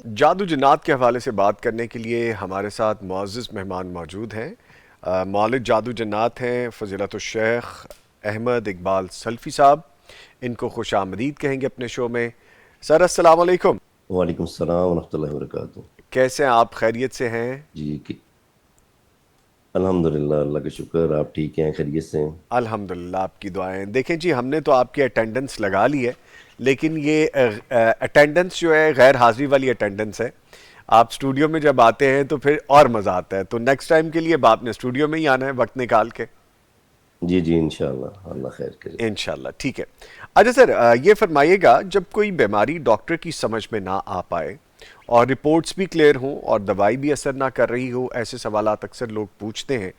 جادو جنات کے حوالے سے بات کرنے کے لیے ہمارے ساتھ معزز مہمان موجود ہیں۔ مالک جادو جنات ہیں فضیلت الشیخ احمد اقبال سلفی صاحب۔ ان کو خوش آمدید کہیں گے اپنے شو میں۔ سر السلام علیکم، وعلیکم السلام ورحمۃ اللہ وبرکاتہ۔ کیسے ہیں آپ؟ خیریت سے ہیں؟ الحمد للہ، اللہ کا شکر، آپ ٹھیک ہیں، خیریت سے ہیں؟ الحمدللہ، آپ کی دعائیں۔ دیکھیں جی، ہم نے تو آپ کی اٹینڈنس لگا لی ہے، لیکن یہ اٹینڈنس جو ہے غیر حاضری والی اٹینڈنس ہے۔ آپ اسٹوڈیو میں جب آتے ہیں تو پھر اور مزہ آتا ہے، تو نیکسٹ ٹائم کے لیے اب آپ نے اسٹوڈیو میں ہی آنا ہے وقت نکال کے۔ جی جی، انشاءاللہ اللہ خیر کرے۔ انشاءاللہ، ٹھیک ہے۔ اچھا سر، یہ فرمائیے گا، جب کوئی بیماری ڈاکٹر کی سمجھ میں نہ آ پائے اور رپورٹس بھی کلیئر ہوں اور دوائی بھی اثر نہ کر رہی ہو، ایسے سوالات اکثر لوگ پوچھتے ہیں،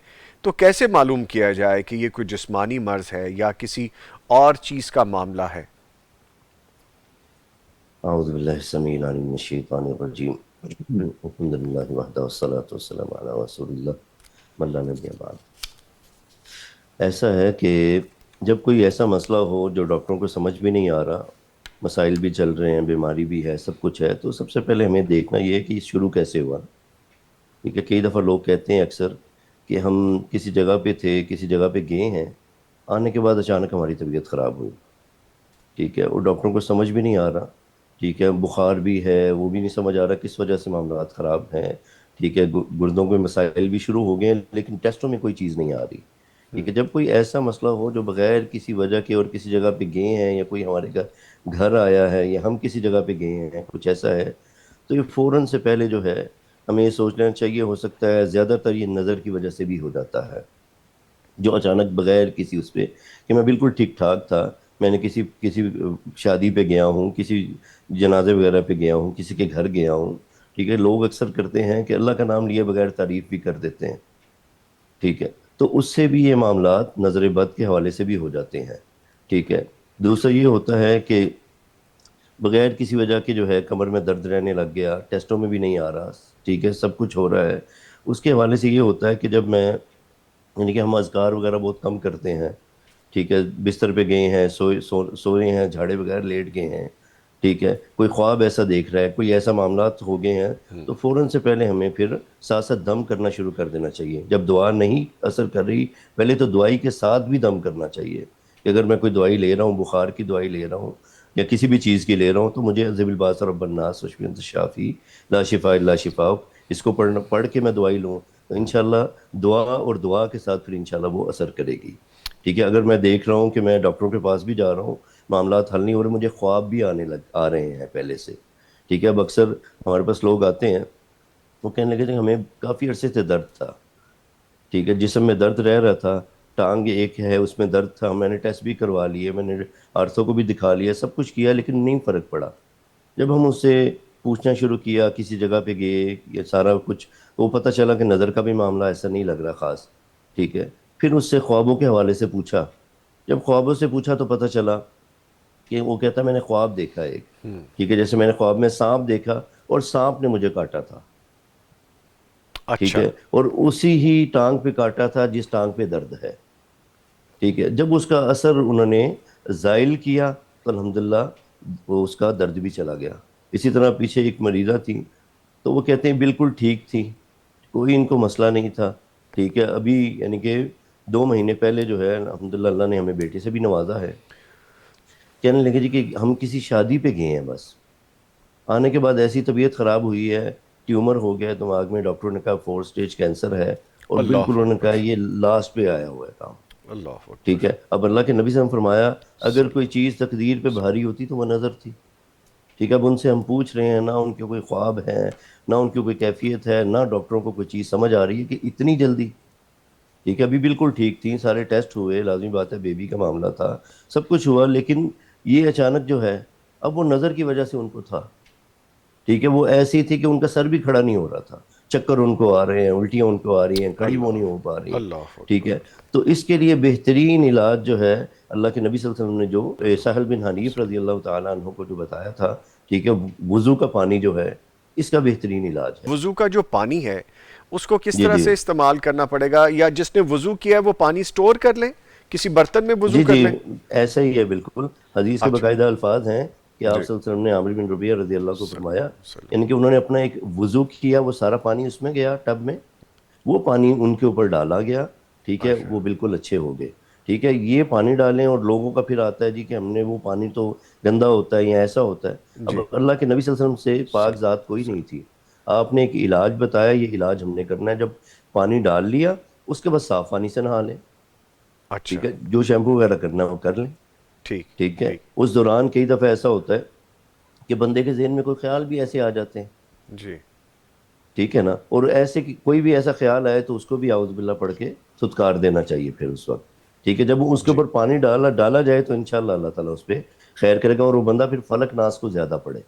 تو کیسے معلوم کیا جائے کہ یہ کوئی جسمانی مرض ہے یا کسی اور چیز کا معاملہ ہے؟ اعوذ باللہ السمیع العلیم من الشیطان الرجیم، الحمد للہ وحدہ والصلاۃ والسلام علی رسول اللہ من لا نبی بعد۔ ایسا ہے کہ جب کوئی ایسا مسئلہ ہو جو ڈاکٹروں کو سمجھ بھی نہیں آ رہا، مسائل بھی چل رہے ہیں، بیماری بھی ہے، سب کچھ ہے، تو سب سے پہلے ہمیں دیکھنا یہ ہے کہ یہ شروع کیسے ہوا۔ ٹھیک ہے، کئی دفعہ لوگ کہتے ہیں اکثر کہ ہم کسی جگہ پہ تھے، کسی جگہ پہ گئے ہیں، آنے کے بعد اچانک ہماری طبیعت خراب ہوئی۔ ٹھیک ہے، اور ڈاکٹروں کو سمجھ بھی نہیں آ رہا۔ ٹھیک ہے، بخار بھی ہے، وہ بھی نہیں سمجھ آ رہا کس وجہ سے معاملات خراب ہیں۔ ٹھیک ہے، گردوں کے مسائل بھی شروع ہو گئے ہیں، لیکن ٹیسٹوں میں کوئی چیز نہیں آ رہی۔ ٹھیک ہے، جب کوئی ایسا مسئلہ ہو جو بغیر کسی وجہ کے اور کسی جگہ پہ گئے ہیں، یا کوئی ہمارے گھر آیا ہے، یا ہم کسی جگہ پہ گئے ہیں، کچھ ایسا ہے، تو یہ فوراً سے پہلے جو ہے ہمیں یہ سوچ لینا چاہیے، ہو سکتا ہے زیادہ تر یہ نظر کی وجہ سے بھی ہو جاتا ہے، جو اچانک بغیر کسی اس پہ کہ میں بالکل ٹھیک ٹھاک تھا، میں نے کسی شادی پہ گیا ہوں، کسی جنازے وغیرہ پہ گیا ہوں، کسی کے گھر گیا ہوں۔ ٹھیک ہے، لوگ اکثر کرتے ہیں کہ اللہ کا نام لیے بغیر تعریف بھی کر دیتے ہیں۔ ٹھیک ہے، تو اس سے بھی یہ معاملات نظر بد کے حوالے سے بھی ہو جاتے ہیں۔ ٹھیک ہے، دوسرا یہ ہوتا ہے کہ بغیر کسی وجہ کے جو ہے کمر میں درد رہنے لگ گیا، ٹیسٹوں میں بھی نہیں آ رہا، ٹھیک ہے، سب کچھ ہو رہا ہے۔ اس کے حوالے سے یہ ہوتا ہے کہ جب میں یعنی کہ ہم اذکار وغیرہ بہت کم کرتے ہیں۔ ٹھیک ہے، بستر پہ گئے ہیں، سوئے ہیں، جھاڑے بغیر لیٹ گئے ہیں، ٹھیک ہے، کوئی خواب ایسا دیکھ رہا ہے، کوئی ایسا معاملات ہو گئے ہیں، تو فوراً سے پہلے ہمیں پھر ساتھ ساتھ دم کرنا شروع کر دینا چاہیے۔ جب دعا نہیں اثر کر رہی، پہلے تو دوائی کے ساتھ بھی دم کرنا چاہیے، کہ اگر میں کوئی دوائی لے رہا ہوں، بخار کی دوائی لے رہا ہوں یا کسی بھی چیز کی لے رہا ہوں، تو مجھے ذی الباس رب الناس واشفی انت الشافی لا شفاء الا شفاؤک، اس کو پڑھ کے میں دوائی لوں تو انشاءاللہ دعا اور دعا کے ساتھ پھر انشاءاللہ وہ اثر کرے گی۔ ٹھیک ہے، اگر میں دیکھ رہا ہوں کہ میں ڈاکٹروں کے پاس بھی جا رہا ہوں، معاملات حل نہیں ہو رہے، مجھے خواب بھی آ رہے ہیں پہلے سے۔ ٹھیک ہے، اب اکثر ہمارے پاس لوگ آتے ہیں، وہ کہنے لگے کہ ہمیں کافی عرصے سے درد تھا، ٹھیک ہے، جسم میں درد رہ رہا تھا، ٹانگ ایک ہے اس میں درد تھا، میں نے ٹیسٹ بھی کروا لیے، میں نے آرتھو کو بھی دکھا لیا، سب کچھ کیا، لیکن نہیں فرق پڑا۔ جب ہم اس سے پوچھنا شروع کیا، کسی جگہ پہ گئے، یہ سارا کچھ، وہ پتہ چلا کہ نظر کا بھی معاملہ ایسا نہیں لگ رہا خاص۔ ٹھیک ہے، پھر اس سے خوابوں کے حوالے سے پوچھا، جب خوابوں سے پوچھا تو پتہ چلا کہ وہ کہتا میں نے خواب دیکھا ایک، ٹھیک ہے، جیسے میں نے خواب میں سانپ دیکھا اور سانپ نے مجھے کاٹا تھا، ٹھیک اچھا، ہے، اور اسی ہی ٹانگ پہ کاٹا تھا جس ٹانگ پہ درد ہے۔ ٹھیک ہے، جب اس کا اثر انہوں نے زائل کیا تو الحمدللہ وہ اس کا درد بھی چلا گیا۔ اسی طرح پیچھے ایک مریضہ تھی، تو وہ کہتے ہیں بالکل ٹھیک تھی، کوئی ان کو مسئلہ نہیں تھا۔ ٹھیک ہے، ابھی یعنی کہ 2 مہینے پہلے جو ہے الحمدللہ اللہ نے ہمیں بیٹے سے بھی نوازا ہے، کہنے لگے جی کہ ہم کسی شادی پہ گئے ہیں، بس آنے کے بعد ایسی طبیعت خراب ہوئی ہے، ٹیومر ہو گیا ہے دماغ میں، ڈاکٹروں نے کہا 4 اسٹیج کینسر ہے، اور بالکل اللہ انہوں نے کہا اکبر، یہ لاسٹ پہ آیا ہوا ہے کام۔ اللہ اکبر۔ ٹھیک ہے، اب اللہ کے نبی سے ہم فرمایا اگر صلی کوئی چیز تقدیر پہ بھاری ہوتی تو وہ نظر تھی۔ ٹھیک ہے، اب ان سے ہم پوچھ رہے ہیں، نہ ان کے کوئی خواب ہے، نہ ان کی کوئی کیفیت ہے، نہ ڈاکٹروں کو کوئی چیز سمجھ آ رہی ہے کہ اتنی جلدی۔ ٹھیک ہے، ابھی بالکل ٹھیک تھی، سارے ٹیسٹ ہوئے، لازمی بات ہے بیبی کا معاملہ تھا، سب کچھ ہوا، لیکن یہ اچانک جو ہے اب وہ نظر کی وجہ سے ان کو تھا۔ ٹھیک ہے، وہ ایسی تھی کہ ان کا سر بھی کھڑا نہیں ہو رہا تھا، چکر ان کو آ رہے ہیں، الٹیاں ان کو آ رہی ہیں، کھڑی وہ نہیں ہو پا رہی۔ اللہ ٹھیک اکبر۔ ہے، تو اس کے لیے بہترین علاج جو ہے اللہ کے نبی صلی اللہ علیہ وسلم نے جو سہل بن حنیف رضی اللہ تعالیٰ عنہ کو جو بتایا تھا، ٹھیک ہے، وضو کا پانی جو ہے اس کا بہترین علاج ہے۔ وضو کا جو پانی ہے اس کو کس جی طرح جی سے استعمال کرنا پڑے گا؟ یا جس نے وضو کیا ہے وہ پانی سٹور کر لیں، کسی برتن میں وضو جی کر جی، لیں؟ ایسا ہی ہے بالکل، حدیث کے اچھا، باقاعدہ الفاظ ہیں کہ آپ جی صلی اللہ علیہ وسلم نے عامر بن ربیعہ رضی اللہ کو صلی فرمایا، صلی یعنی کہ انہوں نے اپنا ایک وضو کیا، وہ سارا پانی اس میں گیا ٹب میں، وہ پانی ان کے اوپر ڈالا گیا، ٹھیک ہے، اچھا وہ بالکل اچھے ہو گئے. ٹھیک ہے، یہ پانی ڈالیں اور لوگوں کا پھر آتا ہے جی کہ ہم نے وہ پانی تو گندا ہوتا ہے یا ایسا ہوتا ہے. اب جی اللہ کے نبی صلی اللہ علیہ وسلم سے پاک صلی ذات کوئی نہیں صلی تھی، آپ نے ایک علاج بتایا، یہ علاج ہم نے کرنا ہے. جب پانی ڈال لیا اس کے بعد صاف پانی سے نہا لیں. اچھا ٹھیک ہے، جو شیمپو وغیرہ کرنا ہے وہ کر لیں. ٹھیک ٹھیک ہے، ٹھیک اس دوران کئی دفعہ ایسا ہوتا ہے کہ بندے کے ذہن میں کوئی خیال بھی ایسے آ جاتے ہیں. جی ٹھیک ہے نا، اور ایسے کوئی بھی ایسا خیال آئے تو اس کو بھی اعوذ باللہ پڑھ کے ستکار دینا چاہیے پھر اس وقت. ٹھیک ہے، جب اس کے جی اوپر پانی ڈالا جائے تو انشاءاللہ اللہ تعالیٰ اس پہ خیر کرے گا، اور وہ بندہ پھر فلک ناس کو زیادہ پڑھے.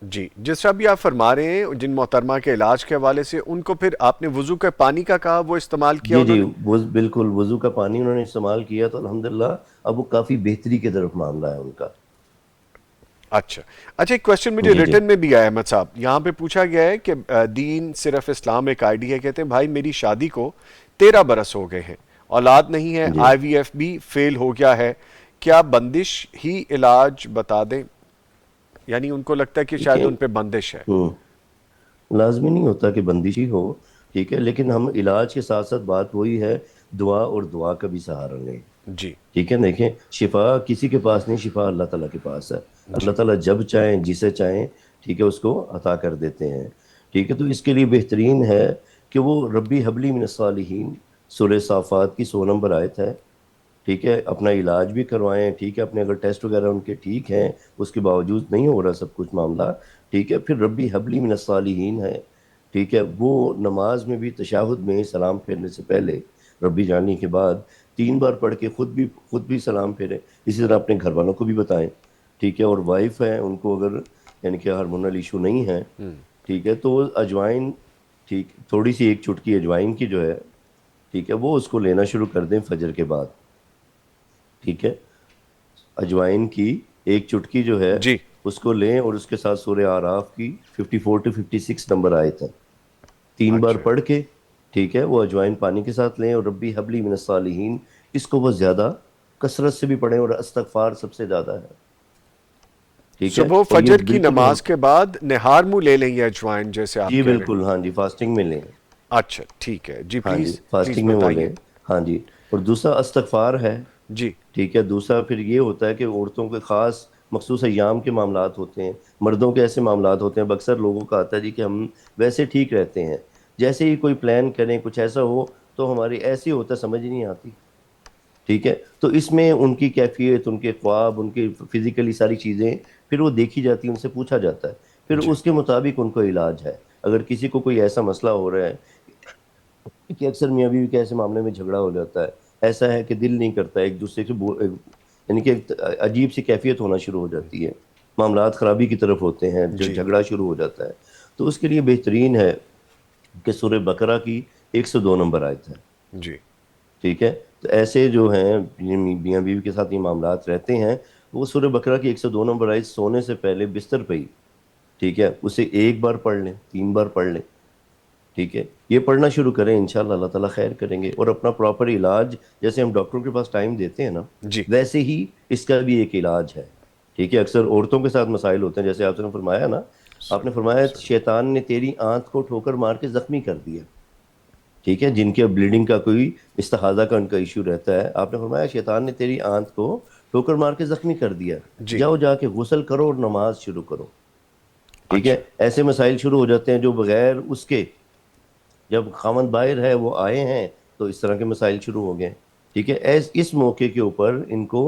جی جس طرح بھی آپ فرما رہے ہیں جن محترمہ کے علاج کے حوالے سے ان کو پھر آپ نے وضو کے پانی کا کہا وہ استعمال کیا جی انہوں جی، نے بالکل وضو کا پانی انہوں نے استعمال کیا تو الحمدللہ اب وہ کافی بہتری کی طرف معاملہ ہے ان کا. اچھا اچھا ایک کوشچن مجھے جی جی ریٹن میں بھی آیا احمد صاحب یہاں پہ پوچھا گیا ہے کہ دین صرف اسلام ایک آئیڈیا ہے کہتے ہیں بھائی میری شادی کو 13 برس ہو گئے ہیں اولاد نہیں ہے جی. آئی وی ایف بھی فیل ہو گیا ہے کیا بندش ہی علاج بتا دیں یعنی ان کو لگتا ہے کہ شاید دیکھیں، ان پہ بندش ہے ہوں لازمی نہیں ہوتا کہ بندش ہی ہو. ٹھیک ہے، لیکن ہم علاج کے ساتھ ساتھ بات وہی ہے، دعا اور دعا کا بھی سہارا لیں. جی ٹھیک ہے، دیکھیں شفا کسی کے پاس نہیں، شفا اللہ تعالیٰ کے پاس ہے. اللہ جی تعالیٰ جب چاہیں جسے چاہیں ٹھیک ہے اس کو عطا کر دیتے ہیں. ٹھیک ہے، تو اس کے لیے بہترین ہے کہ وہ ربی حبلی من الصالحین سورہ صافات کی 100 نمبر آیت ہے. ٹھیک ہے، اپنا علاج بھی کروائیں. ٹھیک ہے، اپنے اگر ٹیسٹ وغیرہ ان کے ٹھیک ہیں، اس کے باوجود نہیں ہو رہا سب کچھ معاملہ، ٹھیک ہے، پھر ربی حبلی من الصالحین ہے. ٹھیک ہے، وہ نماز میں بھی تشہد میں سلام پھیرنے سے پہلے ربی جانی کے بعد 3 بار پڑھ کے خود بھی سلام پھیرے. اسی طرح اپنے گھر والوں کو بھی بتائیں. ٹھیک ہے، اور وائف ہے ان کو اگر یعنی کہ ہارمونل ایشو نہیں ہے، ٹھیک ہے، تو اجوائن، ٹھیک، تھوڑی سی ایک چٹکی اجوائن کی جو ہے، ٹھیک ہے، وہ اس کو لینا شروع کر دیں فجر کے بعد. ٹھیک ہے، اجوائن کی ایک چٹکی جو ہے جی اس کو لیں اور اس کے ساتھ سورہ آراف کی 54 to 56 نمبر آیت ہے 3 بار اچھا پڑھ کے، ٹھیک ہے، وہ اجوائن پانی کے ساتھ لیں. اور ربی حبلی من الصالحین اس کو وہ زیادہ کثرت سے بھی پڑھیں، اور استغفار سب سے زیادہ ہے. ٹھیک ہے، صبح اور یہ فجر کی بالکل نماز کے بعد نہار منہ لے لیں یہ اجوائن جیسے جی آپ کہہ رہے ہیں بالکل، ہاں جی، فاسٹنگ میں لیں. اچھا ٹھیک ہے جی ہاں جی، پلیز پلیز فاسٹنگ میں وہ بتائیے لیں. ہاں جی، اور دوسرا استغفار ہے. جی ٹھیک ہے، دوسرا پھر یہ ہوتا ہے کہ عورتوں کے خاص مخصوص ایام کے معاملات ہوتے ہیں، مردوں کے ایسے معاملات ہوتے ہیں. اب اکثر لوگوں کا آتا ہے جی کہ ہم ویسے ٹھیک رہتے ہیں، جیسے ہی کوئی پلان کریں کچھ ایسا ہو تو ہماری ایسی ہوتا ہے سمجھ ہی نہیں آتی. ٹھیک ہے، تو اس میں ان کی کیفیت، ان کے خواب، ان کی فزیکلی ساری چیزیں پھر وہ دیکھی جاتی ہیں، ان سے پوچھا جاتا ہے، پھر جی اس کے مطابق ان کو علاج ہے. اگر کسی کو کوئی ایسا مسئلہ ہو رہا ہے کہ اکثر میاں بیوی کے ایسے معاملے میں جھگڑا ہو جاتا ہے، ایسا ہے کہ دل نہیں کرتا ایک دوسرے سے یعنی کہ ایک عجیب سی کیفیت ہونا شروع ہو جاتی ہے، معاملات خرابی کی طرف ہوتے ہیں، جو جی جھگڑا شروع ہو جاتا ہے، تو اس کے لیے بہترین ہے کہ سورہ بقرہ کی 102 نمبر آیت ہے. جی ٹھیک ہے، تو ایسے جو ہیں میاں بیوی کے ساتھ یہ معاملات رہتے ہیں، وہ سورہ بقرہ کی 102 نمبر آیت سونے سے پہلے بستر پہ ہی، ٹھیک ہے، اسے 1 بار پڑھ لیں، 3 بار پڑھ لیں. ٹھیک ہے، یہ پڑھنا شروع کریں، انشاءاللہ اللہ تعالیٰ خیر کریں گے. اور اپنا پراپر علاج جیسے ہم ڈاکٹروں کے پاس ٹائم دیتے ہیں نا، جی ویسے ہی اس کا بھی ایک علاج ہے. ٹھیک ہے، اکثر عورتوں کے ساتھ مسائل ہوتے ہیں، جیسے آپ نے فرمایا نا، آپ نے صلی اللہ فرمایا علیہ وسلم شیطان نے تیری آنت کو ٹھوکر مار کے زخمی کر دیا. ٹھیک ہے، جن کے بلیڈنگ کا کوئی استحاضہ کا ان کا ایشو رہتا ہے، آپ نے فرمایا شیطان نے تیری آنت کو ٹھوکر مار کے زخمی کر دیا، جی جاؤ جا کے غسل کرو اور نماز شروع کرو. ٹھیک ہے، اچھا ایسے مسائل شروع ہو جاتے ہیں جو بغیر اس کے، جب خامند باہر ہے وہ آئے ہیں تو اس طرح کے مسائل شروع ہو گئے. ٹھیک ہے، اس موقع کے اوپر ان کو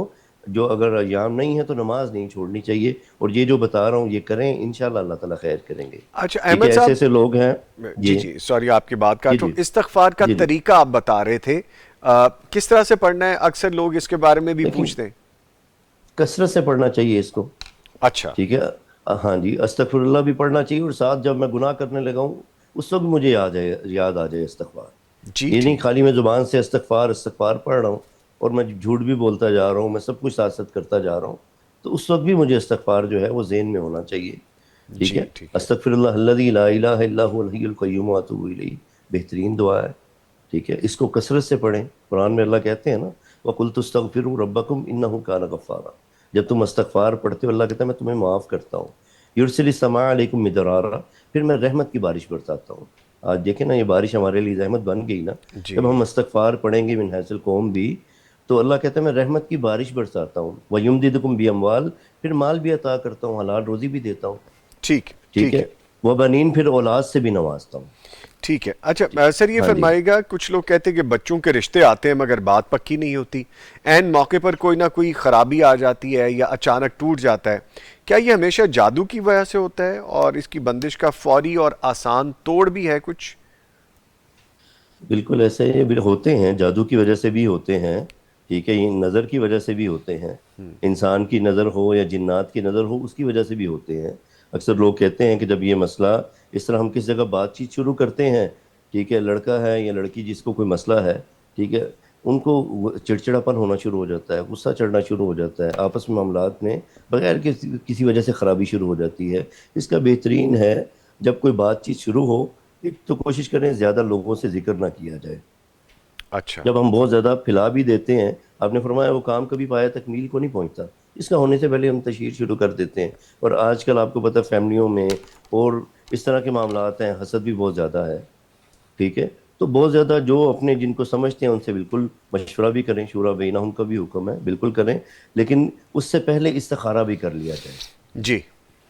جو اگر ایام نہیں ہے تو نماز نہیں چھوڑنی چاہیے. اور یہ جو بتا رہا ہوں یہ کریں، انشاءاللہ اللہ تعالیٰ خیر کریں گے. اچھا ٹھیک ہے، احمد ایسے صاحب ایسے لوگ ہیں. جی جی جی سوری آپ کی بات جی کاٹ رہا جی ہوں استغفار کا جی جی طریقہ آپ بتا رہے تھے کس طرح سے پڑھنا ہے اکثر لوگ اس کے بارے میں بھی لیکن پوچھتے ہیں کثرت سے پڑھنا چاہیے اس کو. اچھا ٹھیک ہے، ہاں جی، استغفر اللہ بھی پڑھنا چاہیے، اور ساتھ جب میں گناہ کرنے لگا ہوں اس وقت مجھے یاد آ جائے استغفار. جی یہ نہیں ٹھیک خالی میں زبان سے استغفار استغفار پڑھ رہا ہوں اور میں جھوٹ بھی بولتا جا رہا ہوں، میں سب کچھ ساتھ ساتھ کرتا جا رہا ہوں، تو اس وقت بھی مجھے استغفار جو ہے وہ ذہن میں ہونا چاہیے. ٹھیک جی ہے، ٹھیک ہے استغفر اللہ الذی لا الہ الا هو الحی القیوم واتوب الیہ بہترین دعا ہے. ٹھیک ہے، اس کو کثرت سے پڑھیں. قرآن میں اللہ کہتے ہیں نا، وَقُلْتُ اسْتَغْفِرُوا رَبَّكُمْ إِنَّهُ كَانَ غَفَّارًا. جب تم استغفار پڑھتے ہو اللہ کہتا ہے میں تمہیں معاف کرتا ہوں. یرسل السماء علیکم مدرارا، پھر میں رحمت کی بارش برساتا ہوں. آج دیکھیں نا یہ بارش ہمارے لیے رحمت بن گئی نا. جب جی ہم استغفار پڑھیں گے من حیث القوم بھی، تو اللہ کہتا ہے میں رحمت کی بارش برساتا ہوں. وَيُمْدِدْكُمْ بِأَمْوَالٍ، پھر مال بھی عطا کرتا ہوں، حلال روزی بھی دیتا ہوں. ٹھیک ہے ٹھیک ٹھیک ہے. ہے وَبَنِينَ، پھر اولاد سے بھی نوازتا ہوں. ٹھیک ہے. اچھا سر یہ ہاں جی. فرمائے گا کچھ لوگ کہتے ہیں کہ بچوں کے رشتے آتے ہیں مگر بات پکی نہیں ہوتی، عین موقع پر کوئی نہ کوئی خرابی آ جاتی ہے یا اچانک ٹوٹ جاتا ہے، کیا یہ ہمیشہ جادو کی وجہ سے ہوتا ہے اور اس کی بندش کا فوری اور آسان توڑ بھی ہے کچھ؟ بالکل ایسے ہوتے ہیں، جادو کی وجہ سے بھی ہوتے ہیں. ٹھیک ہے، یہ نظر کی وجہ سے بھی ہوتے ہیں. انسان کی نظر ہو یا جنات کی نظر ہو، اس کی وجہ سے بھی ہوتے ہیں. اکثر لوگ کہتے ہیں کہ جب یہ مسئلہ اس طرح ہم کس جگہ بات چیت شروع کرتے ہیں، ٹھیک ہے، لڑکا ہے یا لڑکی جس کو کوئی مسئلہ ہے، ٹھیک ہے، ان کو چڑچڑاپن ہونا شروع ہو جاتا ہے، غصہ چڑھنا شروع ہو جاتا ہے، آپس میں معاملات میں بغیر کسی وجہ سے خرابی شروع ہو جاتی ہے. اس کا بہترین ہے جب کوئی بات چیت شروع ہو، ایک تو کوشش کریں زیادہ لوگوں سے ذکر نہ کیا جائے. اچھا جب ہم بہت زیادہ پھیلا بھی دیتے ہیں، آپ نے فرمایا وہ کام کبھی پایا تکمیل کو نہیں پہنچتا، اس کا ہونے سے پہلے ہم تشہیر شروع کر دیتے ہیں. اور آج کل آپ کو پتہ فیملیوں میں اور اس طرح کے معاملات ہیں، حسد بھی بہت زیادہ ہے. ٹھیک ہے، تو بہت زیادہ جو اپنے جن کو سمجھتے ہیں ان سے بالکل مشورہ بھی کریں، شورا بینہم کا بھی حکم ہے، بالکل کریں، لیکن اس سے پہلے استخارہ بھی کر لیا جائے. جی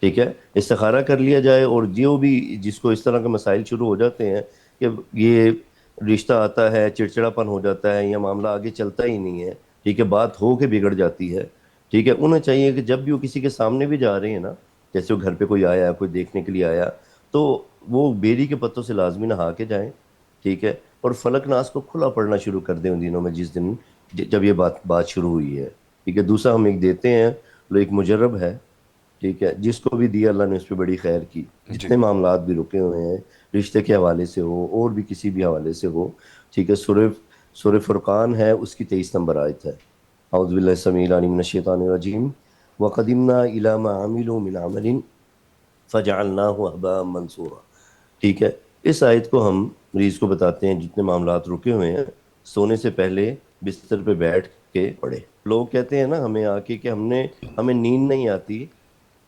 ٹھیک ہے، استخارہ کر لیا جائے. اور جو بھی جس کو اس طرح کے مسائل شروع ہو جاتے ہیں کہ یہ رشتہ آتا ہے چڑچڑاپن ہو جاتا ہے یا معاملہ آگے چلتا ہی نہیں ہے، ٹھیک ہے، بات ہو کے بگڑ جاتی ہے، ٹھیک ہے، انہیں چاہیے کہ جب بھی وہ کسی کے سامنے بھی جا رہے ہیں نا، جیسے وہ گھر پہ کوئی آیا، کوئی دیکھنے کے لیے آیا، تو وہ بیری کے پتوں سے لازمی نہا کے جائیں. ٹھیک ہے، اور فلک ناس کو کھلا پڑھنا شروع کر دیں ان دنوں میں، جس دن جب یہ بات شروع ہوئی ہے. ٹھیک ہے، دوسرا ہم ایک دیتے ہیں، جو ایک مجرب ہے، ٹھیک ہے، جس کو بھی دیا اللہ نے اس پہ بڑی خیر کی. جی جتنے معاملات بھی رکے ہوئے ہیں، رشتے کے حوالے سے ہو اور بھی کسی بھی حوالے سے ہو، ٹھیک ہے، سورہ فرقان ہے، اس کی 23 نمبر آیت ہے. اعوذ باللہ السمیع العلیم من الشیطان الرجیم وقدمنا الی ما عملوا من عمل فجعلناہ ھباء منثورا. ٹھیک ہے، اس آیت کو ہم مریض کو بتاتے ہیں جتنے معاملات رکے ہوئے ہیں، سونے سے پہلے بستر پہ بیٹھ کے پڑھے. لوگ کہتے ہیں نا ہمیں آ کے کہ ہمیں نیند نہیں آتی،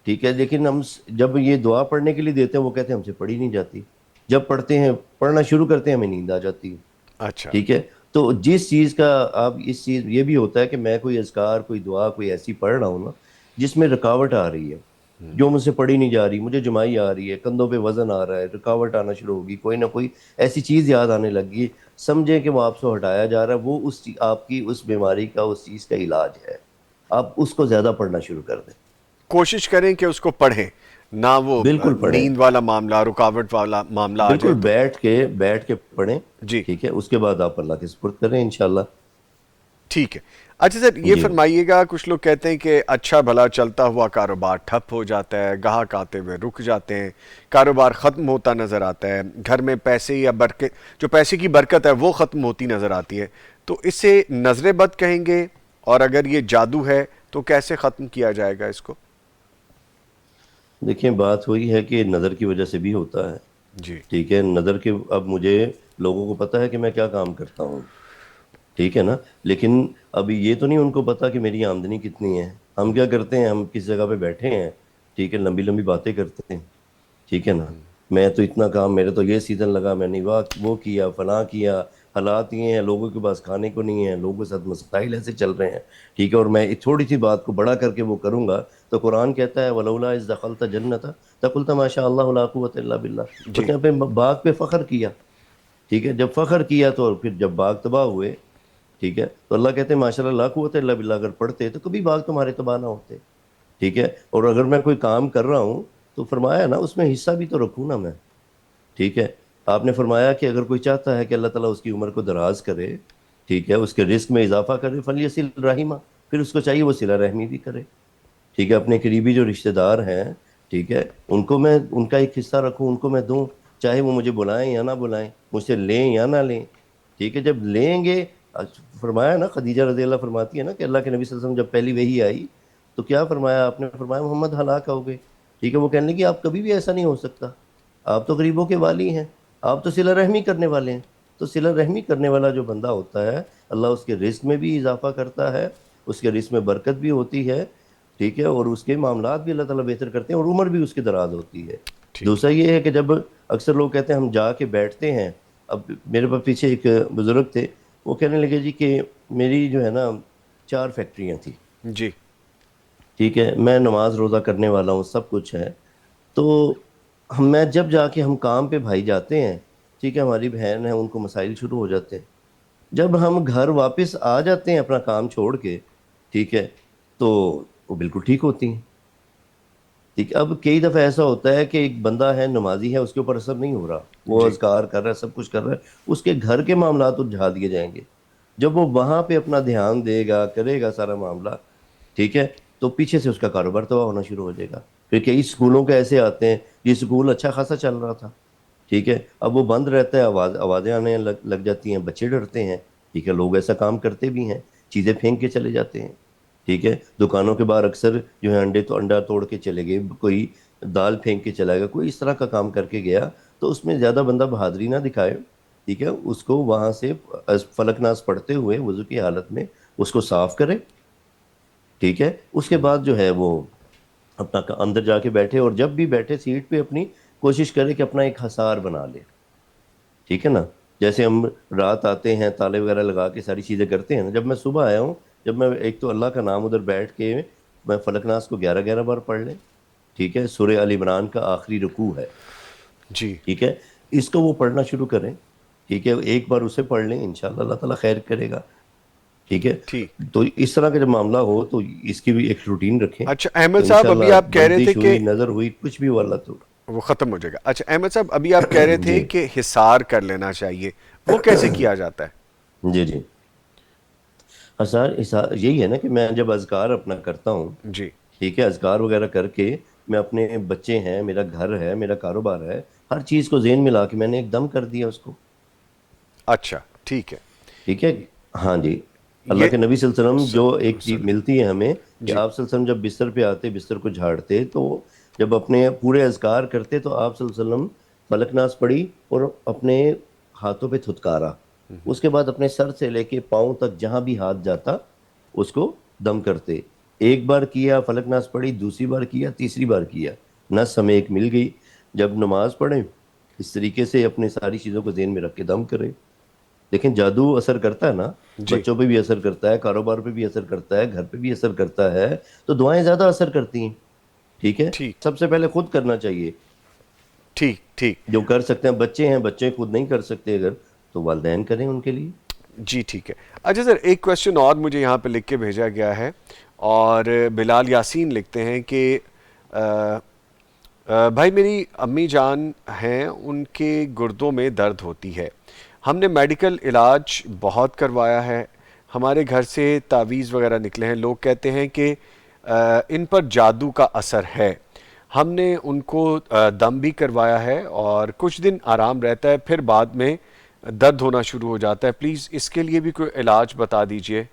ٹھیک ہے، لیکن ہم جب یہ دعا پڑھنے کے لیے دیتے ہیں وہ کہتے ہیں ہم سے پڑھی نہیں جاتی. جب پڑھتے ہیں، پڑھنا شروع کرتے ہیں، ہمیں نیند آ جاتی ہے. اچھا ٹھیک ہے، تو جس چیز کا آپ اس چیز یہ بھی ہوتا ہے کہ میں کوئی اذکار کوئی دعا کوئی ایسی پڑھ رہا ہوں نا جس میں رکاوٹ آ رہی ہے، جو مجھ سے پڑھی نہیں جا رہی، مجھے جمائی آ رہی ہے، کندھوں پہ وزن آ رہا ہے، رکاوٹ آنا شروع ہوگی، کوئی نہ کوئی ایسی چیز یاد آنے لگی، سمجھیں کہ وہ آپ سے ہٹایا جا رہا ہے، وہ آپ کی اس بیماری کا اس چیز کا علاج ہے. آپ اس کو زیادہ پڑھنا شروع کر دیں. کوشش کریں کہ اس کو پڑھیں، نہ وہ بالکل پڑھیں، نیند والا معاملہ رکاوٹ والا معاملہ آ بالکل جائے تو. بیٹھ کے پڑھیں. جی ٹھیک ہے، اس کے بعد آپ اللہ کے سپرد کریں انشاءاللہ. ٹھیک ہے. اچھا سر یہ جی. فرمائیے گا کچھ لوگ کہتے ہیں کہ اچھا بھلا چلتا ہوا کاروبار ٹھپ ہو جاتا ہے، گاہک آتے ہوئے رک جاتے ہیں، کاروبار ختم ہوتا نظر آتا ہے، گھر میں پیسے یا برکت جو پیسے کی برکت ہے وہ ختم ہوتی نظر آتی ہے، تو اسے نظر بد کہیں گے؟ اور اگر یہ جادو ہے تو کیسے ختم کیا جائے گا اس کو؟ دیکھیں بات وہی ہے کہ نظر کی وجہ سے بھی ہوتا ہے. جی ٹھیک ہے، نظر کے اب مجھے لوگوں کو پتا ہے کہ میں کیا کام کرتا ہوں، ٹھیک ہے نا، لیکن ابھی یہ تو نہیں ان کو پتا کہ میری آمدنی کتنی ہے. ہم کیا کرتے ہیں، ہم کس جگہ پہ بیٹھے ہیں، ٹھیک ہے، لمبی لمبی باتیں کرتے ہیں، ٹھیک ہے نا، میں تو اتنا کام، میرے تو یہ سیزن لگا، میں نے وہ کیا فلاں کیا، حالات یہ ہیں، لوگوں کے پاس کھانے کو نہیں ہے، لوگوں کے ساتھ مسائل ایسے چل رہے ہیں، ٹھیک ہے، اور میں ایک تھوڑی سی بات کو بڑا کر کے وہ کروں گا تو قرآن کہتا ہے وَلَوْلَا إِذْ دَخَلْتَ جَنَّتَ قُلْتَ مَا شَاءَ اللَّهُ لَا قُوَّةَ إِلَّا بِاللَّهِ. اس جی نے اپنے باغ پہ فخر کیا، ٹھیک ہے، جب فخر کیا تو پھر جب باغ تباہ ہوئے، ٹھیک ہے، تو اللہ کہتے ہیں ماشاءاللہ لا قوت الا باللہ، اگر پڑھتے تو کبھی باغ تمہارے تباہ نہ ہوتے. ٹھیک ہے، اور اگر میں کوئی کام کر رہا ہوں تو فرمایا نا اس میں حصہ بھی تو رکھوں نا میں. ٹھیک ہے، آپ نے فرمایا کہ اگر کوئی چاہتا ہے کہ اللہ تعالیٰ اس کی عمر کو دراز کرے، ٹھیک ہے، اس کے رزق میں اضافہ کرے، فلیصل رحمہ، پھر اس کو چاہیے وہ صلہ رحمی بھی کرے. ٹھیک ہے، اپنے قریبی جو رشتہ دار ہیں، ٹھیک ہے، ان کو میں ان کا ایک حصہ رکھوں، ان کو میں دوں، چاہے وہ مجھے بلائیں یا نہ بلائیں، مجھ سے لیں یا نہ لیں. ٹھیک ہے، جب لیں گے، فرمایا نا خدیجہ رضی اللہ فرماتی ہے نا کہ اللہ کے نبی صلی اللہ علیہ وسلم جب پہلی وحی آئی تو کیا فرمایا آپ نے؟ فرمایا محمد ہلاک ہو گئے. ٹھیک ہے، وہ کہنے لگی آپ کبھی بھی ایسا نہیں ہو سکتا، آپ تو غریبوں کے والی ہیں، آپ تو صلہ رحمی کرنے والے ہیں. تو صلہ رحمی کرنے والا جو بندہ ہوتا ہے اللہ اس کے رزق میں بھی اضافہ کرتا ہے، اس کے رزق میں برکت بھی ہوتی ہے. ٹھیک ہے، اور اس کے معاملات بھی اللہ تعالیٰ بہتر کرتے ہیں اور عمر بھی اس کی دراز ہوتی ہے۔ ٹھیک دوسرا یہ ہے کہ جب اکثر لوگ کہتے ہیں ہم جا کے بیٹھتے ہیں، اب میرے پاس پیچھے ایک بزرگ تھے، وہ کہنے لگے جی کہ میری جو ہے نا 4 فیکٹریاں تھیں، ہے جی ٹھیک ہے، میں نماز روزہ کرنے والا ہوں، سب کچھ ہے، تو میں جب جا کے ہم کام پہ بھائی جاتے ہیں، ٹھیک ہے، ہماری بہن ہے، ان کو مسائل شروع ہو جاتے ہیں، جب ہم گھر واپس آ جاتے ہیں اپنا کام چھوڑ کے، ٹھیک ہے، تو وہ بالکل ٹھیک ہوتی ہیں، ٹھیک ہے۔ اب کئی دفعہ ایسا ہوتا ہے کہ ایک بندہ ہے نمازی ہے، اس کے اوپر اثر نہیں ہو رہا، وہ جی اذکار کر رہا ہے، سب کچھ کر رہا ہے، اس کے گھر کے معاملات الجھا دیے جائیں گے، جب وہ وہاں پہ اپنا دھیان دے گا، کرے گا سارا معاملہ، ٹھیک ہے، تو پیچھے سے اس کا کاروبار تباہ ہونا شروع ہو جائے گا۔ پھر کئی اسکولوں کے ایسے آتے ہیں، یہ اسکول اچھا خاصا چل رہا تھا، ٹھیک ہے، اب وہ بند رہتا ہے، آوازیں آنے لگ جاتی ہیں، بچے ڈرتے ہیں، ٹھیک ہے، لوگ ایسا کام کرتے بھی ہیں، چیزیں پھینک کے چلے جاتے ہیں، ٹھیک ہے، دکانوں کے باہر اکثر جو ہے انڈا توڑ کے چلے گئے، کوئی دال پھینک کے چلا گیا، کوئی اس طرح کا کام کر کے گیا، تو اس میں زیادہ بندہ بہادری نہ دکھائے، ٹھیک ہے، اس کو وہاں سے فلک ناز پڑھتے ہوئے وضو کی حالت میں اس کو صاف کرے، ٹھیک ہے، اس کے بعد جو ہے وہ اپنا اندر جا کے بیٹھے، اور جب بھی بیٹھے سیٹ پہ اپنی کوشش کرے کہ اپنا ایک حصار بنا لے، ٹھیک ہے نا، جیسے ہم رات آتے ہیں تالے وغیرہ لگا کے ساری چیزیں کرتے ہیں نا، جب میں صبح آیا ہوں، جب میں ایک تو اللہ کا نام ادھر بیٹھ کے میں فلک ناز کو 11 11 بار پڑھ لیں، ٹھیک ہے، سورہ ال عمران کا آخری رکوع ہے، جی ٹھیک ہے، اس کو وہ پڑھنا شروع کریں، ٹھیک ہے، ایک بار اسے پڑھ لیں، انشاءاللہ اللہ تعالیٰ خیر کرے گا، ٹھیک ہے، ٹھیک۔ تو اس طرح کا جب معاملہ ہو تو اس کی بھی ایک روٹین رکھیں، اچھا تو احمد صاحب ابھی انشاءاللہ آپ کہہ رہے تھے بندش کہ ہوئی، نظر ہوئی، کچھ بھی ہو اللہ تو وہ ختم ہو جائے گا۔ اچھا احمد صاحب ابھی آپ کہہ رہے تھے جی کہ حصار کر لینا چاہیے، وہ کیسے کیا جاتا ہے؟ جی جی، اثار یہی ہے نا کہ میں جب اذکار اپنا کرتا ہوں، جی ٹھیک ہے، اذکار وغیرہ کر کے میں اپنے بچے ہیں، میرا گھر ہے، میرا کاروبار ہے، ہر چیز کو ذہن میں لا کے میں نے ایک دم کر دیا اس کو، اچھا ٹھیک ہے۔ ٹھیک ہے، ہاں جی، اللہ یہ کے نبی صلی اللہ علیہ وسلم جو ایک چیز سلام ملتی ہے ہمیں کہ جی آپ صلی اللہ علیہ وسلم جب بستر پہ آتے، بستر کو جھاڑتے، تو جب اپنے پورے اذکار کرتے تو آپ صلی اللہ علیہ وسلم فلک ناز پڑھی اور اپنے ہاتھوں پہ تھتکارا، اس کے بعد اپنے سر سے لے کے پاؤں تک جہاں بھی ہاتھ جاتا اس کو دم کرتے، ایک بار کیا فلک ناز پڑھی، دوسری بار کیا، تیسری بار کیا، نس ہمیں ایک مل گئی، جب نماز پڑھیں اس طریقے سے اپنے ساری چیزوں کو ذہن میں رکھ کے دم کریں، لیکن جادو اثر کرتا ہے نا، جی بچوں پہ بھی اثر کرتا ہے، کاروبار پہ بھی اثر کرتا ہے، گھر پہ بھی اثر کرتا ہے، تو دعائیں زیادہ اثر کرتی ہیں، ٹھیک ہے، ٹھیک سب سے پہلے خود کرنا چاہیے، ٹھیک ٹھیک جو کر سکتے ہیں بچے ہیں، بچے خود نہیں کر سکتے اگر، تو والدین کریں ان کے لیے۔ جی ٹھیک ہے۔ اچھا سر ایک کوشچن اور مجھے یہاں پہ لکھ کے بھیجا گیا ہے، اور بلال یاسین لکھتے ہیں کہ بھائی میری امی جان ہیں، ان کے گردوں میں درد ہوتی ہے، ہم نے میڈیکل علاج بہت کروایا ہے، ہمارے گھر سے تعویذ وغیرہ نکلے ہیں، لوگ کہتے ہیں کہ ان پر جادو کا اثر ہے، ہم نے ان کو دم بھی کروایا ہے اور کچھ دن آرام رہتا ہے، پھر بعد میں درد ہونا شروع ہو جاتا ہے، پلیز اس کے لیے بھی کوئی علاج بتا دیجئے۔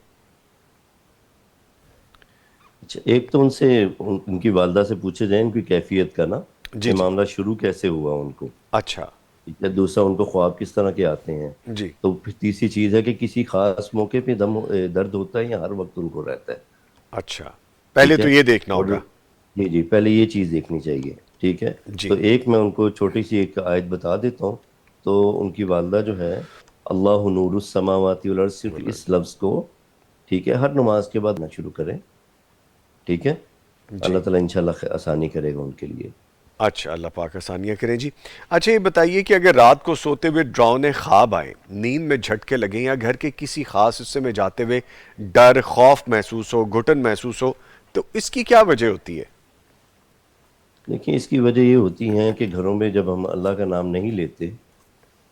اچھا، ایک تو ان سے ان کی والدہ سے پوچھے جائیں ان کی کیفیت کا نا، جی یہ جی معاملہ شروع کیسے ہوا ان کو، اچھا ٹھیک ہے، دوسرا ان کو خواب کس طرح کے آتے ہیں، جی تو پھر تیسری چیز ہے کہ کسی خاص موقع پہ درد ہوتا ہے یا ہر وقت ان کو رہتا ہے، اچھا پہلے ٹھیک ہے، تو یہ دیکھنا اور ہوگا۔ جی جی پہلے یہ چیز دیکھنی چاہیے، ٹھیک ہے، جی تو ایک میں ان کو چھوٹی سی ایک آیت بتا دیتا ہوں، تو ان کی والدہ جو ہے اللہ نور السماوات والارض، صرف اس لفظ کو، ٹھیک ہے، ہر نماز کے بعد نہ شروع کریں، ٹھیک ہے، جی اللہ تعالیٰ انشاءاللہ آسانی کرے گا ان کے لیے۔ اچھا اللہ پاک آسانیاں کریں جی۔ اچھا یہ بتائیے کہ اگر رات کو سوتے ہوئے ڈراؤنے خواب آئیں، نیند میں جھٹکے لگیں یا گھر کے کسی خاص حصے میں جاتے ہوئے ڈر خوف محسوس ہو، گھٹن محسوس ہو، تو اس کی کیا وجہ ہوتی ہے؟ دیکھیں اس کی وجہ یہ ہوتی ہے کہ گھروں میں جب ہم اللہ کا نام نہیں لیتے،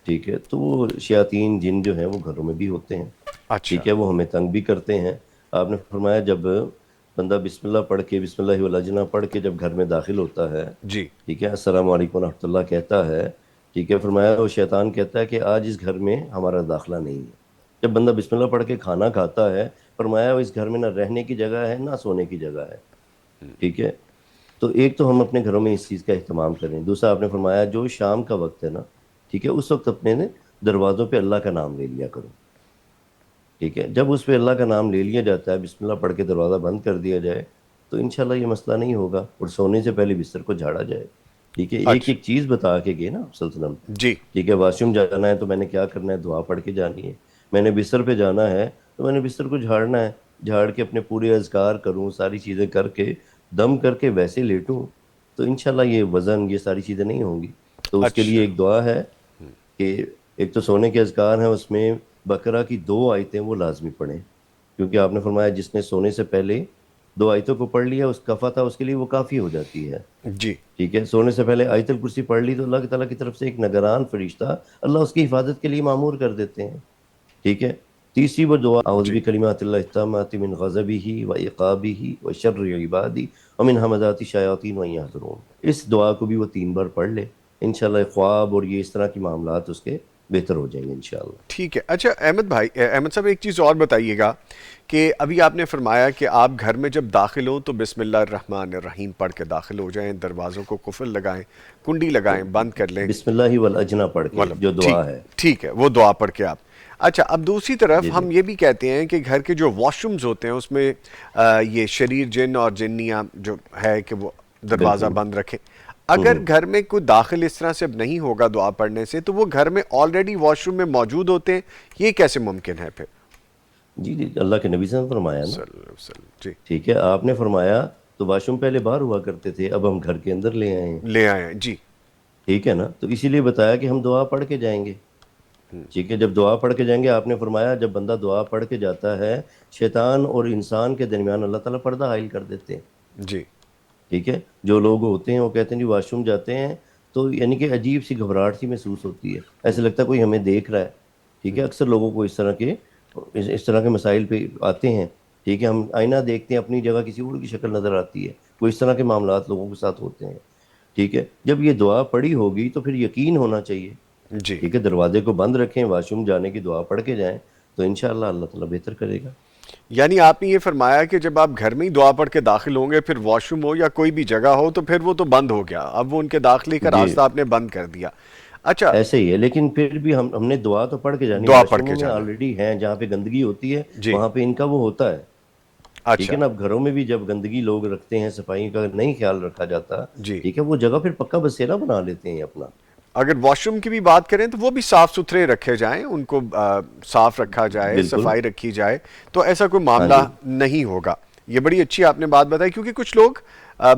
ٹھیک ہے، تو وہ شیاطین جن جو ہیں وہ گھروں میں بھی ہوتے ہیں، اچھا ٹھیک ہے، وہ ہمیں تنگ بھی کرتے ہیں، آپ نے فرمایا جب بندہ بسم اللہ پڑھ کے، بسم اللہ والجنا پڑھ کے جب گھر میں داخل ہوتا ہے، جی ٹھیک ہے، السلام علیکم ورحمۃ اللہ کہتا ہے، ٹھیک ہے، فرمایا وہ شیطان کہتا ہے کہ آج اس گھر میں ہمارا داخلہ نہیں ہے، جب بندہ بسم اللہ پڑھ کے کھانا کھاتا ہے، فرمایا وہ اس گھر میں نہ رہنے کی جگہ ہے نہ سونے کی جگہ ہے، ٹھیک ہے، تو ایک تو ہم اپنے گھروں میں اس چیز کا اہتمام کریں، دوسرا آپ نے فرمایا جو شام کا وقت ہے نا، ٹھیک ہے، اس وقت اپنے نے دروازوں پہ اللہ کا نام لے لیا کرو، ٹھیک ہے، جب اس پہ اللہ کا نام لے لیا جاتا ہے، بسم اللہ پڑھ کے دروازہ بند کر دیا جائے، تو انشاءاللہ یہ مسئلہ نہیں ہوگا. اور سونے سے پہلے بستر کو جھاڑا جائے. ٹھیک ہے, ایک اچھا ایک چیز بتا کے گئے نا سلطنم. جی ٹھیک ہے, واش روم جانا ہے تو میں نے کیا کرنا ہے, دعا پڑھ کے جانی ہے. میں نے بستر پہ جانا ہے تو میں نے بستر کو جھاڑنا ہے, جھاڑ کے اپنے پورے اذکار کروں, ساری چیزیں کر کے دم کر کے ویسے لیٹوں, تو انشاءاللہ یہ وزن یہ ساری چیزیں نہیں ہوں گی. تو اس کے لیے اچھا ایک دعا ہے کہ ایک تو سونے کے اذکار ہیں, اس میں بقرہ کی 2 آیتیں وہ لازمی پڑھیں, کیونکہ آپ نے فرمایا جس نے سونے سے پہلے 2 آیتوں کو پڑھ لیا اس کفا تھا, اس کے لیے وہ کافی ہو جاتی ہے. جی ٹھیک ہے, سونے سے پہلے آیت الکرسی پڑھ لی تو اللہ تعالیٰ کی طرف سے ایک نگران فرشتہ اللہ اس کی حفاظت کے لیے معمور کر دیتے ہیں. ٹھیک ہے, تیسری وہ دعا اعوذ جی بکلمات اللہ التامات من غضبہ و عقابہ و شر عبادی ومن همزات الشیاطین وان یحضرون. اس دعا کو بھی وہ 3 بار پڑھ لے, انشاءاللہ خواب اور یہ اس طرح کے معاملات اس کے بہتر ہو جائیں گے انشاءاللہ. ٹھیک ہے. اچھا احمد بھائی, احمد صاحب ایک چیز اور بتائیے گا کہ ابھی آپ نے فرمایا کہ آپ گھر میں جب داخل ہوں تو بسم اللہ الرحمن الرحیم پڑھ کے داخل ہو جائیں, دروازوں کو قفل لگائیں, کنڈی لگائیں, بند کر لیں, بسم اللہ والاجنا پڑھ کے مطلب جو ٹھیک دعا ہے. ٹھیک ہے, وہ دعا پڑھ کے آپ. اچھا, اب دوسری طرف جی جی ہم یہ بھی کہتے ہیں کہ گھر کے جو واش رومز ہوتے ہیں اس میں یہ شریر جن اور جنیاں جو ہے کہ وہ دروازہ بالکل. بند رکھیں. اگر گھر میں کوئی داخل اس طرح سے نہیں ہوگا دعا پڑھنے سے, تو وہ گھر میں آلریڈی واش روم میں موجود ہوتے ہیں, یہ کیسے ممکن ہے پھر؟ جی جی, اللہ کے نبی صلی اللہ علیہ وسلم نے فرمایا نا. صلی اللہ علیہ وسلم. جی ٹھیک ہے, آپ نے فرمایا تو واش روم پہلے باہر ہوا کرتے تھے, اب ہم گھر کے اندر لے آئے ہیں. لے آئے ہیں. جی ٹھیک ہے نا, تو اسی لیے بتایا کہ ہم دعا پڑھ کے جائیں گے. ٹھیک ہے, جب دعا پڑھ کے جائیں گے, آپ نے فرمایا جب بندہ دعا پڑھ کے جاتا ہے شیطان اور انسان کے درمیان اللہ تعالیٰ پردہ حائل کر دیتے ہیں. جی ٹھیک ہے, جو لوگ ہوتے ہیں وہ کہتے ہیں جی واش روم جاتے ہیں تو یعنی کہ عجیب سی گھبراہٹ سی محسوس ہوتی ہے, ایسے لگتا ہے کوئی ہمیں دیکھ رہا ہے. ٹھیک ہے, اکثر لوگوں کو اس طرح کے مسائل پہ آتے ہیں. ٹھیک ہے, ہم آئینہ دیکھتے ہیں اپنی جگہ کسی اور کی شکل نظر آتی ہے, کوئی اس طرح کے معاملات لوگوں کے ساتھ ہوتے ہیں. ٹھیک ہے, جب یہ دعا پڑھی ہوگی تو پھر یقین ہونا چاہیے. جی ٹھیک ہے, دروازے کو بند رکھیں, واش روم جانے کی دعا پڑھ کے جائیں, تو انشاءاللہ اللہ تعالیٰ بہتر کرے گا. یعنی آپ نے یہ فرمایا کہ جب آپ گھر میں ہی دعا پڑھ کے داخل ہوں گے, پھر واش روم ہو یا کوئی بھی جگہ ہو, تو پھر وہ تو بند ہو گیا, اب وہ ان کے داخلے کا جی, راستہ آپ نے بند کر دیا. اچھا, ایسے ہی ہے, لیکن پھر بھی ہم نے دعا تو پڑھ کے جانی. دعا واش پڑھ کے روموں میں جانا ہے. آلریڈی ہیں جہاں پہ گندگی ہوتی ہے, جی وہاں پہ ان کا وہ ہوتا ہے. ٹھیک اچھا ہے نا, اب گھروں میں بھی جب گندگی لوگ رکھتے ہیں, صفائی کا نہیں خیال رکھا جاتا, جی, ٹھیک ہے, وہ جگہ پھر پکا بسیرا بنا لیتے ہیں اپنا. اگر واش روم کی بھی بات کریں تو وہ بھی صاف ستھرے رکھے جائیں, ان کو صاف رکھا جائے, بالکل. صفائی رکھی جائے, تو ایسا کوئی ہاں معاملہ جی. نہیں ہوگا. یہ بڑی اچھی آپ نے بات بتائی, کیونکہ کچھ لوگ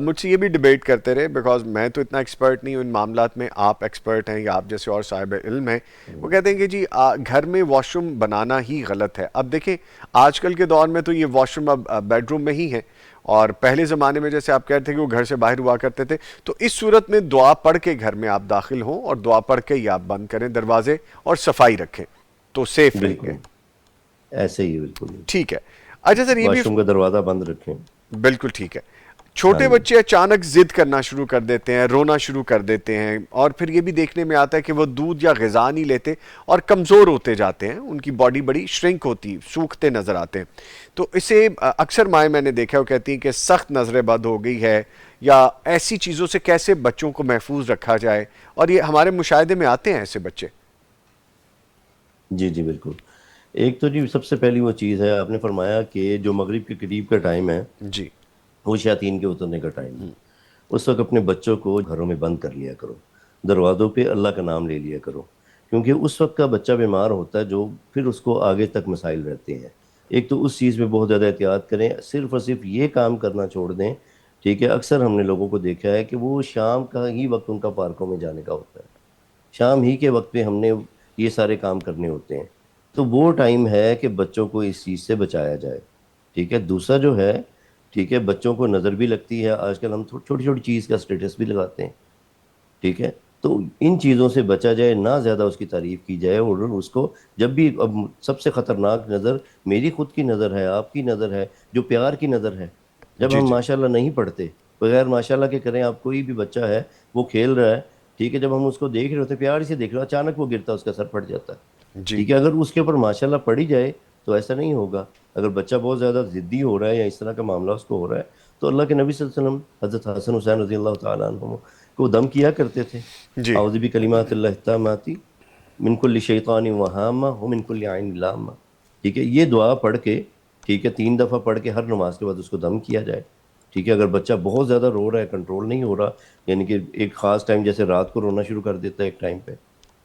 مجھ سے یہ بھی ڈیبیٹ کرتے رہے, بیکاز میں تو اتنا ایکسپرٹ نہیں ہوں ان معاملات میں, آپ ایکسپرٹ ہیں یا آپ جیسے اور صاحب علم ہیں. وہ کہتے ہیں کہ جی گھر میں واش روم بنانا ہی غلط ہے. اب دیکھیں آج کل کے دور میں تو یہ واش روم اب بیڈ روم میں ہی ہیں, اور پہلے زمانے میں جیسے آپ کہتے تھے کہ وہ گھر سے باہر ہوا کرتے تھے, تو اس صورت میں دعا پڑھ کے گھر میں آپ داخل ہوں اور دعا پڑھ کے ہی آپ بند کریں دروازے, اور صفائی رکھیں, تو سیف رہیں گے. بالکل ایسے ہی, بالکل. ٹھیک ہے. اچھا سر, یہ بھی واش روم کا دروازہ بند رکھیں. بالکل ٹھیک ہے. ہاں چھوٹے جی. بچے اچانک ضد کرنا شروع کر دیتے ہیں, رونا شروع کر دیتے ہیں, اور پھر یہ بھی دیکھنے میں آتا ہے کہ وہ دودھ یا غذا نہیں لیتے اور کمزور ہوتے جاتے ہیں, ان کی باڈی بڑی شرنک ہوتی, سوکھتے نظر آتے ہیں. تو اسے اکثر مائیں میں نے دیکھا وہ کہتی ہیں کہ سخت نظر بد ہو گئی ہے, یا ایسی چیزوں سے کیسے بچوں کو محفوظ رکھا جائے, اور یہ ہمارے مشاہدے میں آتے ہیں ایسے بچے. جی جی بالکل. ایک تو جی سب سے پہلی وہ چیز ہے, آپ نے فرمایا کہ جو مغرب کے قریب کا ٹائم ہے جی وہ شیاطین کے اترنے کا ٹائم ہے. اس وقت اپنے بچوں کو گھروں میں بند کر لیا کرو, دروازوں پہ اللہ کا نام لے لیا کرو, کیونکہ اس وقت کا بچہ بیمار ہوتا ہے جو پھر اس کو آگے تک مسائل رہتے ہیں. ایک تو اس چیز میں بہت زیادہ احتیاط کریں, صرف اور صرف یہ کام کرنا چھوڑ دیں. ٹھیک ہے, اکثر ہم نے لوگوں کو دیکھا ہے کہ وہ شام کا ہی وقت ان کا پارکوں میں جانے کا ہوتا ہے, شام ہی کے وقت پہ ہم نے یہ سارے کام کرنے ہوتے ہیں. تو وہ ٹائم ہے کہ بچوں کو اس چیز سے بچایا جائے. ٹھیک ہے, دوسرا جو ہے, ٹھیک ہے, بچوں کو نظر بھی لگتی ہے, آج کل ہم چھوٹی چھوٹی چیز کا اسٹیٹس بھی لگاتے ہیں. ٹھیک ہے, تو ان چیزوں سے بچا جائے, نہ زیادہ اس کی تعریف کی جائے, اور اس کو جب بھی, اب سب سے خطرناک نظر میری خود کی نظر ہے, آپ کی نظر ہے, جو پیار کی نظر ہے. جب جی ہم جی ماشاءاللہ نہیں پڑھتے, بغیر ماشاءاللہ کے کریں, آپ کوئی بھی بچہ ہے وہ کھیل رہا ہے, ٹھیک ہے, جب ہم اس کو دیکھ رہے ہوتے ہیں, پیار سے دیکھ رہے ہو, اچانک وہ گرتا ہے, اس کا سر پھٹ جاتا ہے. جی ٹھیک ہے, اگر اس کے اوپر ماشاءاللہ پڑھی جائے تو ایسا نہیں ہوگا. اگر بچہ بہت زیادہ ضدی ہو رہا ہے یا اس طرح کا معاملہ اس کو ہو رہا ہے, تو اللہ کے نبی صلی اللہ علیہ وسلم حضرت حسن حسین رضی اللہ تعالیٰ عنہ کو دم کیا کرتے تھے. جی اعوذ بکلمات اللہ التامات من کل شیطان وہامہ ومن کل عین لامہ. ٹھیک ہے, یہ دعا پڑھ کے, ٹھیک ہے, 3 دفعہ پڑھ کے ہر نماز کے بعد اس کو دم کیا جائے. ٹھیک ہے، اگر بچہ بہت زیادہ رو رہا ہے، کنٹرول نہیں ہو رہا، یعنی کہ ایک خاص ٹائم جیسے رات کو رونا شروع کر دیتا ہے ایک ٹائم پہ،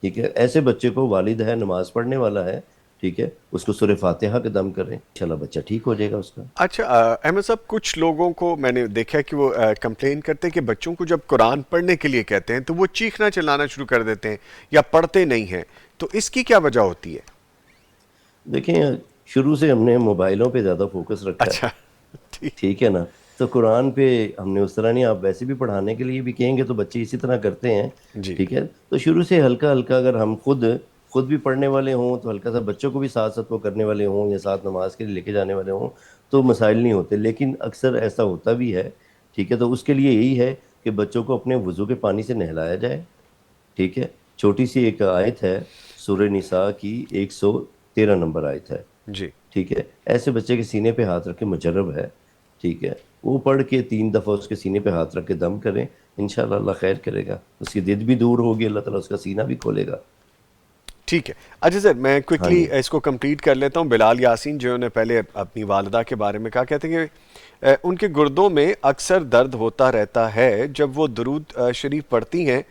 ٹھیک ہے، ایسے بچے کو والد ہے، نماز پڑھنے والا ہے، ٹھیک ہے، اس کو سورہ فاتحہ کا دم کریں، انشاءاللہ بچہ ٹھیک ہو جائے گا اس کا۔ اچھا احمد صاحب، کچھ لوگوں کو میں نے دیکھا کہ وہ کمپلین کرتے ہیں کہ بچوں کو جب قرآن پڑھنے کے لیے کہتے ہیں تو وہ چیخنا چلانا شروع کر دیتے ہیں یا پڑھتے نہیں ہیں، تو اس کی کیا وجہ ہوتی ہے؟ دیکھیں، شروع سے ہم نے موبائلوں پہ زیادہ فوکس رکھا ہے، اچھا ٹھیک ٹھیک ہے نا، تو قرآن پہ ہم نے اس طرح نہیں، آپ ویسے بھی پڑھانے کے لیے بھی کہیں گے تو بچے اسی طرح کرتے ہیں، جی ٹھیک ہے، تو شروع سے ہلکا ہلکا اگر ہم خود بھی پڑھنے والے ہوں تو ہلکا سا بچوں کو بھی ساتھ ساتھ وہ کرنے والے ہوں یا ساتھ نماز کے لیے لے کے جانے والے ہوں تو مسائل نہیں ہوتے، لیکن اکثر ایسا ہوتا بھی ہے، ٹھیک ہے، تو اس کے لیے یہی ہے کہ بچوں کو اپنے وضو کے پانی سے نہلایا جائے، ٹھیک ہے، چھوٹی سی ایک آیت ہے سورہ نساء کی 113 نمبر آیت ہے، جی ٹھیک ہے، ایسے بچے کے سینے پہ ہاتھ رکھ کے، مجرب ہے، ٹھیک ہے، وہ پڑھ کے 3 دفعہ اس کے سینے پہ ہاتھ رکھ کے دم کریں، انشاءاللہ اللہ خیر کرے گا، اس کی ضد بھی دور ہوگی، اللہ تعالیٰ اس کا سینہ بھی کھولے گا۔ ٹھیک ہے۔ اچھا سر، میں ہاں کوئکلی جی، اس کو کمپلیٹ کر لیتا ہوں۔ بلال یاسین جو نے پہلے اپنی والدہ کے بارے میں کہا، کہتے ہیں کہ ان کے گردوں میں اکثر درد ہوتا رہتا ہے، جب وہ درود شریف پڑھتی ہیں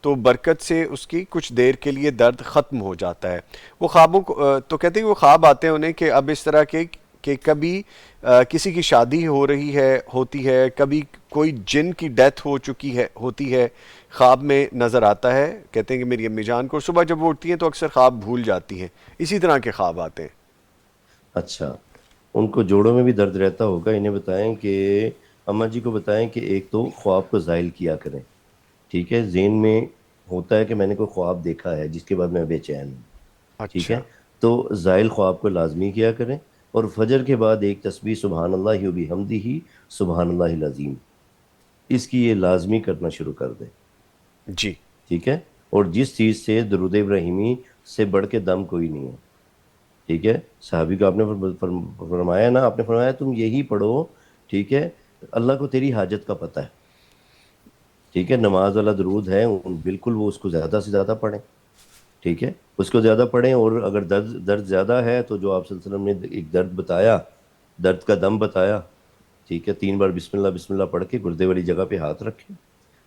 تو برکت سے اس کی کچھ دیر کے لیے درد ختم ہو جاتا ہے۔ وہ خوابوں کو تو کہتے ہیں کہ وہ خواب آتے ہیں انہیں کہ اب اس طرح کے کہ کبھی کسی کی شادی ہو رہی ہے ہوتی ہے، کبھی کوئی جن کی ڈیتھ ہو چکی ہے ہوتی ہے، خواب میں نظر آتا ہے۔ کہتے ہیں کہ میری امی جان کو صبح جب وہ اٹھتی ہیں تو اکثر خواب بھول جاتی ہیں، اسی طرح کے خواب آتے ہیں۔ اچھا، ان کو جوڑوں میں بھی درد رہتا ہوگا، انہیں بتائیں کہ اماں جی کو بتائیں کہ ایک تو خواب کو زائل کیا کریں، ٹھیک ہے، ذہن میں ہوتا ہے کہ میں نے کوئی خواب دیکھا ہے جس کے بعد میں بے چین ہوں، ٹھیک اچھا ہے، تو زائل خواب کو لازمی کیا کریں، اور فجر کے بعد ایک تسبیح سبحان اللہ و بحمدہ سبحان اللہ العظیم، اس کی یہ لازمی کرنا شروع کر دیں، جی ٹھیک ہے، اور جس چیز سے درود ابراہیمی سے بڑھ کے دم کوئی نہیں ہے، ٹھیک ہے، صحابی کو آپ نے فرمایا نا، آپ نے فرمایا تم یہی پڑھو، ٹھیک ہے، اللہ کو تیری حاجت کا پتہ ہے، ٹھیک ہے، نماز والا درود ہے، بالکل وہ اس کو زیادہ سے زیادہ پڑھیں، ٹھیک ہے، اس کو زیادہ پڑھیں، اور اگر درد زیادہ ہے تو جو آپ صلی اللہ علیہ وسلم نے ایک درد بتایا، درد کا دم بتایا، ٹھیک ہے، 3 بار بسم اللہ پڑھ کے گردے والی جگہ پہ ہاتھ رکھیں،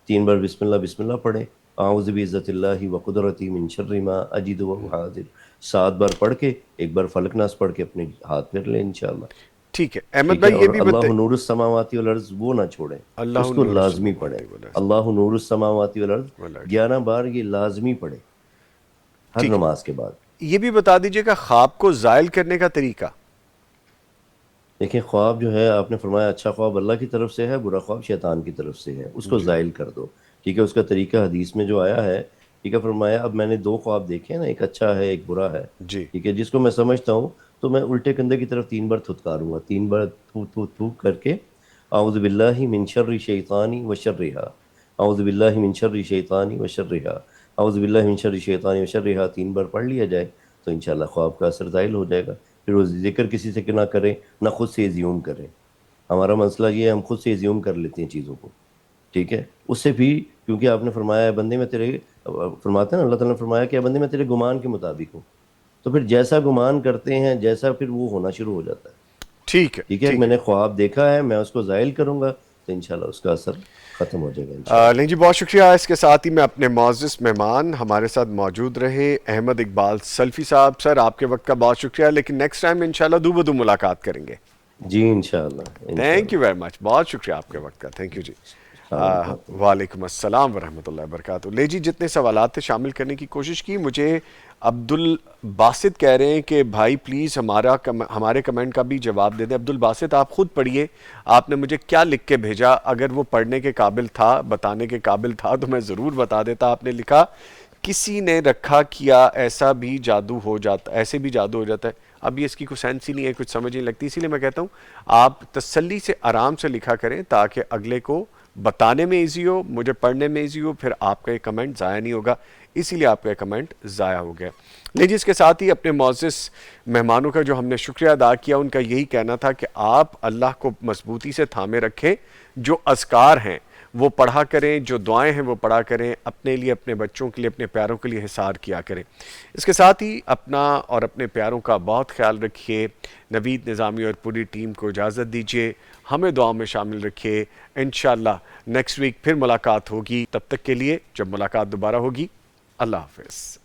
3 بار بسم اللہ پڑھیں، اعوذ بعزت اللہ و قدرتی من شر ما اجد و احاذر، 7 بار پڑھ کے 1 بار فلک ناس پڑھ کے اپنے ہاتھ پھیر لیں انشاءاللہ، ٹھیک ہے احمد ٹھیک ہے، بھائی، یہ اور بھی اللہ نور السماوات والارض وہ نہ چھوڑیں، اللہ اس کو نور لازمی پڑھیں، السماوات اللہ نور السماوات والارض والارض۔ 11 بار یہ لازمی پڑھیں ہر ٹھیک ہے، نماز کے بعد۔ یہ بھی بتا دیجئے گا خواب کو زائل کرنے کا طریقہ۔ دیکھیں، خواب جو ہے آپ نے فرمایا اچھا خواب اللہ کی طرف سے ہے، برا خواب شیطان کی طرف سے ہے، اس کو جی زائل کر دو، ٹھیک ہے، اس کا طریقہ حدیث میں جو آیا ہے، ٹھیک ہے، فرمایا اب میں نے 2 خواب دیکھے ہیں نا، ایک اچھا ہے ایک برا ہے، جی ٹھیک ہے، جس کو میں سمجھتا ہوں تو میں الٹے کندھے کی طرف 3 بار تھتکاروں گا، 3 بار تھو تھو تھو کر کے، اعوذ باللہ من شر شیطانی و شرہا، اعوذ باللہ من شر شیطانی و شرہا، اعوذ باللہ من شر شیطانی و شرہا، 3 بار پڑھ لیا جائے تو انشاءاللہ خواب کا اثر زائل ہو جائے گا، پھر وہ ذکر کسی سے نہ کریں، نہ خود سے ایزیوم کریں، ہمارا مسئلہ یہ ہے ہم خود سے ایزیوم کر لیتے ہیں چیزوں کو، ٹھیک ہے، اس سے بھی، کیونکہ آپ نے فرمایا ہے بندے میں تیرے، فرماتے ہیں نا اللہ تعالیٰ نے فرمایا کہ بندے میں تیرے گمان کے مطابق ہوں، تو پھر جیسا گمان کرتے ہیں جیسا پھر وہ ہونا شروع ہو جاتا ہے، ٹھیک ہے ٹھیک ہے، ٹھیک میں ہے۔ نے خواب دیکھا ہے، میں اس کو زائل کروں گا تو انشاءاللہ اس کا اثر ختم ہو جائے گا انشاءاللہ۔ نہیں جی، بہت شکریہ۔ اس کے ساتھ ہی میں اپنے معزز مہمان ہمارے ساتھ موجود رہے احمد اقبال سلفی صاحب، سر آپ کے وقت کا بہت شکریہ، لیکن نیکسٹ ٹائم انشاءاللہ دو بدو ملاقات کریں گے۔ جی انشاءاللہ تھینک یو انشاءاللہ۔ ویری مچ، بہت شکریہ آپ کے وقت کا، تھینک یو جی۔ السلام علیکم ورحمۃ اللہ۔ وعلیکم السلام ورحمۃ اللہ وبرکاتہ۔ لے جی، جتنے سوالات تھے شامل کرنے کی کوشش کی۔ مجھے عبد الباسط کہہ رہے ہیں کہ بھائی پلیز ہمارے کمنٹ کا بھی جواب دے دیں۔ عبد الباسط آپ خود پڑھیے، آپ نے مجھے کیا لکھ کے بھیجا، اگر وہ پڑھنے کے قابل تھا، بتانے کے قابل تھا تو میں ضرور بتا دیتا۔ آپ نے لکھا کسی نے رکھا کیا ایسا بھی جادو ہو جاتا، ایسے بھی جادو ہو جاتا ہے۔ اب یہ اس کی کوئی سینس ہی نہیں ہے، کچھ سمجھ نہیں لگتی، اسی لیے میں کہتا ہوں آپ تسلی سے آرام سے لکھا کریں تاکہ اگلے کو بتانے میں ایزی ہو، مجھے پڑھنے میں ایزی ہو، پھر آپ کا یہ کمنٹ ضائع نہیں ہوگا، اسی لیے آپ کا یہ کمنٹ ضائع ہو گیا۔ لیکن اس کے ساتھ ہی اپنے معزز مہمانوں کا جو ہم نے شکریہ ادا کیا، ان کا یہی کہنا تھا کہ آپ اللہ کو مضبوطی سے تھامے رکھیں، جو اذکار ہیں وہ پڑھا کریں، جو دعائیں ہیں وہ پڑھا کریں، اپنے لیے، اپنے بچوں کے لیے، اپنے پیاروں کے لیے حساب کیا کریں۔ اس کے ساتھ ہی اپنا اور اپنے پیاروں کا بہت خیال رکھیے۔ نوید نظامی اور پوری ٹیم کو اجازت دیجیے، ہمیں دعاؤں میں شامل رکھیے۔ انشاءاللہ نیکسٹ ویک پھر ملاقات ہوگی، تب تک کے لیے جب ملاقات دوبارہ ہوگی، اللہ حافظ۔